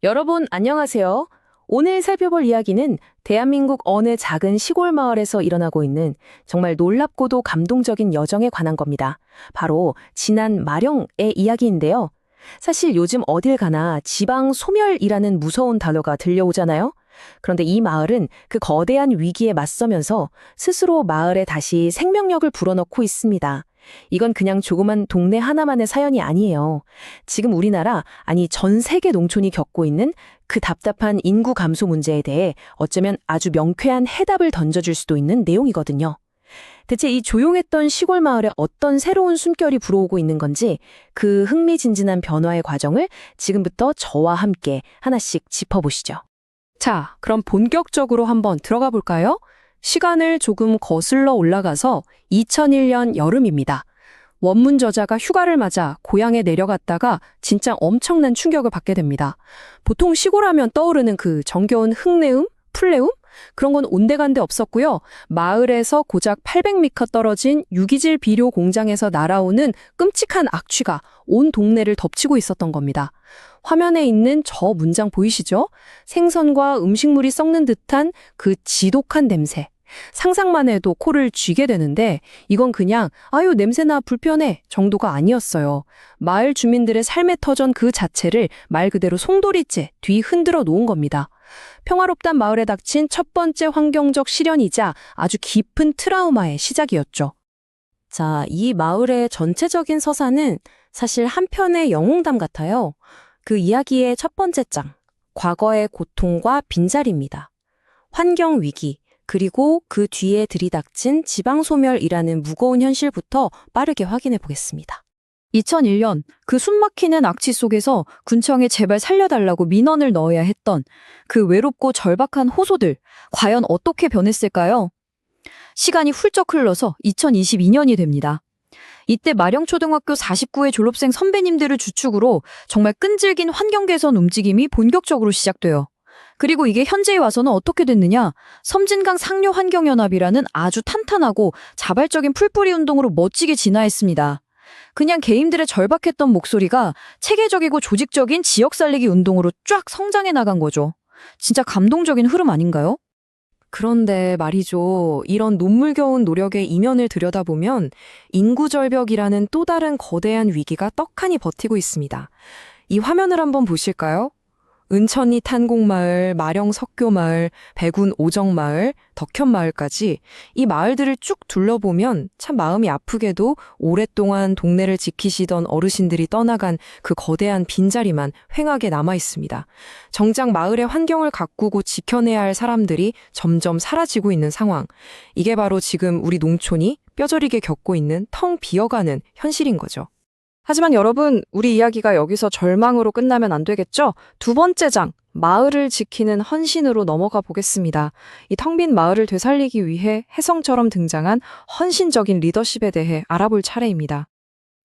여러분, 안녕하세요. 오늘 살펴볼 이야기는 대한민국 어느 작은 시골 마을에서 일어나고 있는 정말 놀랍고도 감동적인 여정에 관한 겁니다. 바로 진안 마령의 이야기인데요. 사실 요즘 어딜 가나 지방 소멸이라는 무서운 단어가 들려오잖아요. 그런데 이 마을은 그 거대한 위기에 맞서면서 스스로 마을에 다시 생명력을 불어넣고 있습니다. 이건 그냥 조그만 동네 하나만의 사연이 아니에요. 지금 우리나라, 아니 전 세계 농촌이 겪고 있는 그 답답한 인구 감소 문제에 대해 어쩌면 아주 명쾌한 해답을 던져줄 수도 있는 내용이거든요. 대체 이 조용했던 시골 마을에 어떤 새로운 숨결이 불어오고 있는 건지 그 흥미진진한 변화의 과정을 지금부터 저와 함께 하나씩 짚어보시죠. 자, 그럼 본격적으로 한번 들어가 볼까요? 시간을 조금 거슬러 올라가서 2001년 여름입니다. 원문 저자가 휴가를 맞아 고향에 내려갔다가 진짜 엄청난 충격을 받게 됩니다. 보통 시골하면 떠오르는 그 정겨운 흙내음, 풀내음? 그런 건 온데간데 없었고요. 마을에서 고작 800m 떨어진 유기질 비료 공장에서 날아오는 끔찍한 악취가 온 동네를 덮치고 있었던 겁니다. 화면에 있는 저 문장 보이시죠? 생선과 음식물이 썩는 듯한 그 지독한 냄새. 상상만 해도 코를 쥐게 되는데 이건 그냥 아유 냄새나 불편해 정도가 아니었어요. 마을 주민들의 삶의 터전 그 자체를 말 그대로 송도리째 뒤 흔들어 놓은 겁니다. 평화롭단 마을에 닥친 첫 번째 환경적 시련이자 아주 깊은 트라우마의 시작이었죠. 자, 이 마을의 전체적인 서사는 사실 한 편의 영웅담 같아요. 그 이야기의 첫 번째 장, 과거의 고통과 빈자리입니다. 환경 위기, 그리고 그 뒤에 들이닥친 지방소멸이라는 무거운 현실부터 빠르게 확인해 보겠습니다. 2001년 그 숨막히는 악취 속에서 군청에 제발 살려달라고 민원을 넣어야 했던 그 외롭고 절박한 호소들, 과연 어떻게 변했을까요? 시간이 훌쩍 흘러서 2022년이 됩니다. 이때 마령초등학교 49회 졸업생 선배님들을 주축으로 정말 끈질긴 환경 개선 움직임이 본격적으로 시작돼요. 그리고 이게 현재에 와서는 어떻게 됐느냐? 섬진강 상류 환경연합이라는 아주 탄탄하고 자발적인 풀뿌리 운동으로 멋지게 진화했습니다. 그냥 개인들의 절박했던 목소리가 체계적이고 조직적인 지역 살리기 운동으로 쫙 성장해 나간 거죠. 진짜 감동적인 흐름 아닌가요? 그런데 말이죠. 이런 눈물겨운 노력의 이면을 들여다보면 인구절벽이라는 또 다른 거대한 위기가 떡하니 버티고 있습니다. 이 화면을 한번 보실까요? 은천리 탄곡마을, 마령 석교마을, 백운 오정마을, 덕현마을까지 이 마을들을 쭉 둘러보면 참 마음이 아프게도 오랫동안 동네를 지키시던 어르신들이 떠나간 그 거대한 빈자리만 휑하게 남아 있습니다. 정작 마을의 환경을 가꾸고 지켜내야 할 사람들이 점점 사라지고 있는 상황. 이게 바로 지금 우리 농촌이 뼈저리게 겪고 있는 텅 비어가는 현실인 거죠. 하지만 여러분, 우리 이야기가 여기서 절망으로 끝나면 안 되겠죠? 두 번째 장, 마을을 지키는 헌신으로 넘어가 보겠습니다. 이 텅 빈 마을을 되살리기 위해 혜성처럼 등장한 헌신적인 리더십에 대해 알아볼 차례입니다.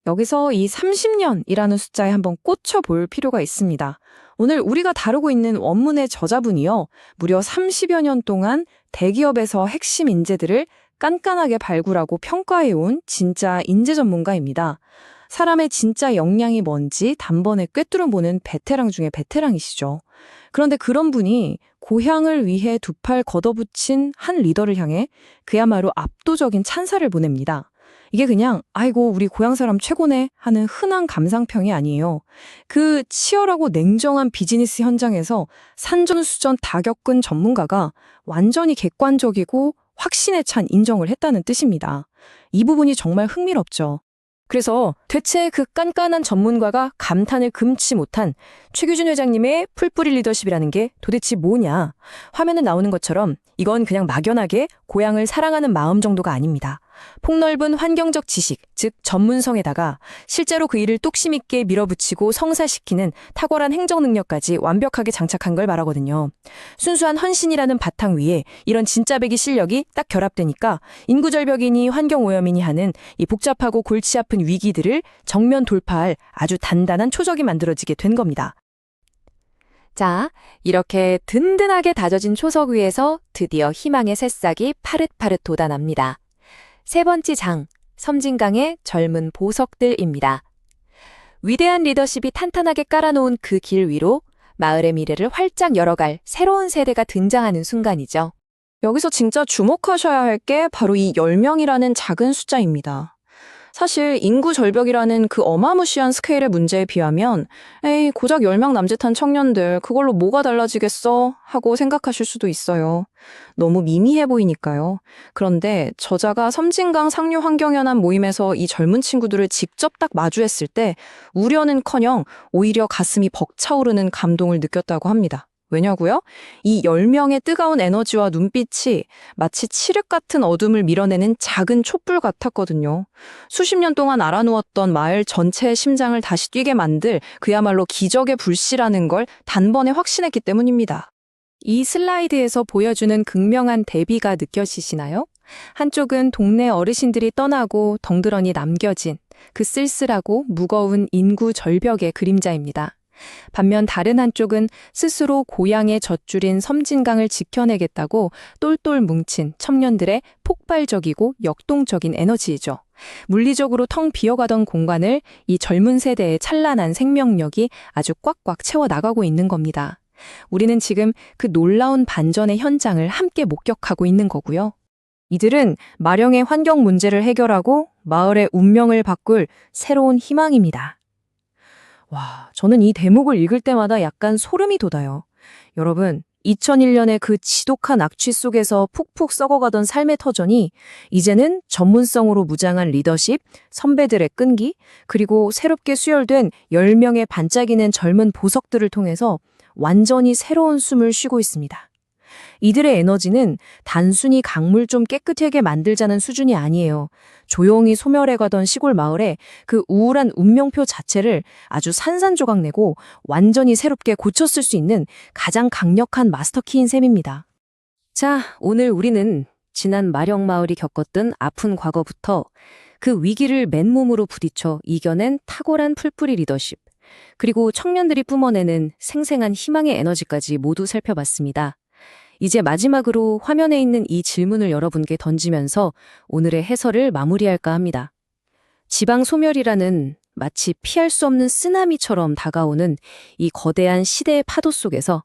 여기서 이 30년이라는 숫자에 한번 꽂혀볼 필요가 있습니다. 오늘 우리가 다루고 있는 원문의 저자분이요. 무려 30여 년 동안 대기업에서 핵심 인재들을 깐깐하게 발굴하고 평가해온 진짜 인재 전문가입니다. 사람의 진짜 역량이 뭔지 단번에 꿰뚫어보는 베테랑 중에 베테랑이시죠. 그런데 그런 분이 고향을 위해 두 팔 걷어붙인 한 리더를 향해 그야말로 압도적인 찬사를 보냅니다. 이게 그냥 아이고 우리 고향 사람 최고네 하는 흔한 감상평이 아니에요. 그 치열하고 냉정한 비즈니스 현장에서 산전수전 다 겪은 전문가가 완전히 객관적이고 확신에 찬 인정을 했다는 뜻입니다. 이 부분이 정말 흥미롭죠. 그래서 대체 그 깐깐한 전문가가 감탄을 금치 못한 최규준 회장님의 풀뿌리 리더십이라는 게 도대체 뭐냐? 화면에 나오는 것처럼 이건 그냥 막연하게 고향을 사랑하는 마음 정도가 아닙니다. 폭넓은 환경적 지식, 즉 전문성에다가 실제로 그 일을 뚝심 있게 밀어붙이고 성사시키는 탁월한 행정 능력까지 완벽하게 장착한 걸 말하거든요. 순수한 헌신이라는 바탕 위에 이런 진짜배기 실력이 딱 결합되니까 인구절벽이니 환경오염이니 하는 이 복잡하고 골치 아픈 위기들을 정면 돌파할 아주 단단한 초석이 만들어지게 된 겁니다. 자, 이렇게 든든하게 다져진 초석 위에서 드디어 희망의 새싹이 파릇파릇 돋아납니다. 세 번째 장, 섬진강의 젊은 보석들입니다. 위대한 리더십이 탄탄하게 깔아놓은 그 길 위로 마을의 미래를 활짝 열어갈 새로운 세대가 등장하는 순간이죠. 여기서 진짜 주목하셔야 할 게 바로 이 10명이라는 작은 숫자입니다. 사실 인구 절벽이라는 그 어마무시한 스케일의 문제에 비하면 에이 고작 10명 남짓한 청년들 그걸로 뭐가 달라지겠어 하고 생각하실 수도 있어요. 너무 미미해 보이니까요. 그런데 저자가 섬진강 상류 환경연합 모임에서 이 젊은 친구들을 직접 딱 마주했을 때 우려는커녕 오히려 가슴이 벅차오르는 감동을 느꼈다고 합니다. 왜냐고요? 이 10명의 뜨거운 에너지와 눈빛이 마치 칠흑 같은 어둠을 밀어내는 작은 촛불 같았거든요. 수십 년 동안 알아누웠던 마을 전체의 심장을 다시 뛰게 만들 그야말로 기적의 불씨라는 걸 단번에 확신했기 때문입니다. 이 슬라이드에서 보여주는 극명한 대비가 느껴지시나요? 한쪽은 동네 어르신들이 떠나고 덩그러니 남겨진 그 쓸쓸하고 무거운 인구 절벽의 그림자입니다. 반면 다른 한쪽은 스스로 고향에 젖줄인 섬진강을 지켜내겠다고 똘똘 뭉친 청년들의 폭발적이고 역동적인 에너지이죠. 물리적으로 텅 비어가던 공간을 이 젊은 세대의 찬란한 생명력이 아주 꽉꽉 채워나가고 있는 겁니다. 우리는 지금 그 놀라운 반전의 현장을 함께 목격하고 있는 거고요. 이들은 마령의 환경 문제를 해결하고 마을의 운명을 바꿀 새로운 희망입니다. 와, 저는 이 대목을 읽을 때마다 약간 소름이 돋아요. 여러분, 2001년에 그 지독한 악취 속에서 푹푹 썩어가던 삶의 터전이 이제는 전문성으로 무장한 리더십, 선배들의 끈기, 그리고 새롭게 수혈된 10명의 반짝이는 젊은 보석들을 통해서 완전히 새로운 숨을 쉬고 있습니다. 이들의 에너지는 단순히 강물 좀 깨끗하게 만들자는 수준이 아니에요. 조용히 소멸해가던 시골 마을에 그 우울한 운명표 자체를 아주 산산조각내고 완전히 새롭게 고쳤을 수 있는 가장 강력한 마스터키인 셈입니다. 자, 오늘 우리는 지난 마령 마을이 겪었던 아픈 과거부터 그 위기를 맨몸으로 부딪혀 이겨낸 탁월한 풀뿌리 리더십, 그리고 청년들이 뿜어내는 생생한 희망의 에너지까지 모두 살펴봤습니다. 이제 마지막으로 화면에 있는 이 질문을 여러분께 던지면서 오늘의 해설을 마무리할까 합니다. 지방 소멸이라는 마치 피할 수 없는 쓰나미처럼 다가오는 이 거대한 시대의 파도 속에서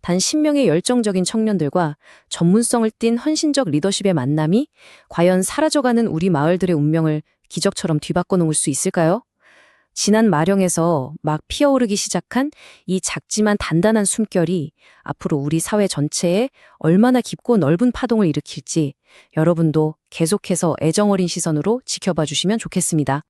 단 10명의 열정적인 청년들과 전문성을 띤 헌신적 리더십의 만남이 과연 사라져가는 우리 마을들의 운명을 기적처럼 뒤바꿔 놓을 수 있을까요? 지난 마령에서 막 피어오르기 시작한 이 작지만 단단한 숨결이 앞으로 우리 사회 전체에 얼마나 깊고 넓은 파동을 일으킬지 여러분도 계속해서 애정어린 시선으로 지켜봐 주시면 좋겠습니다.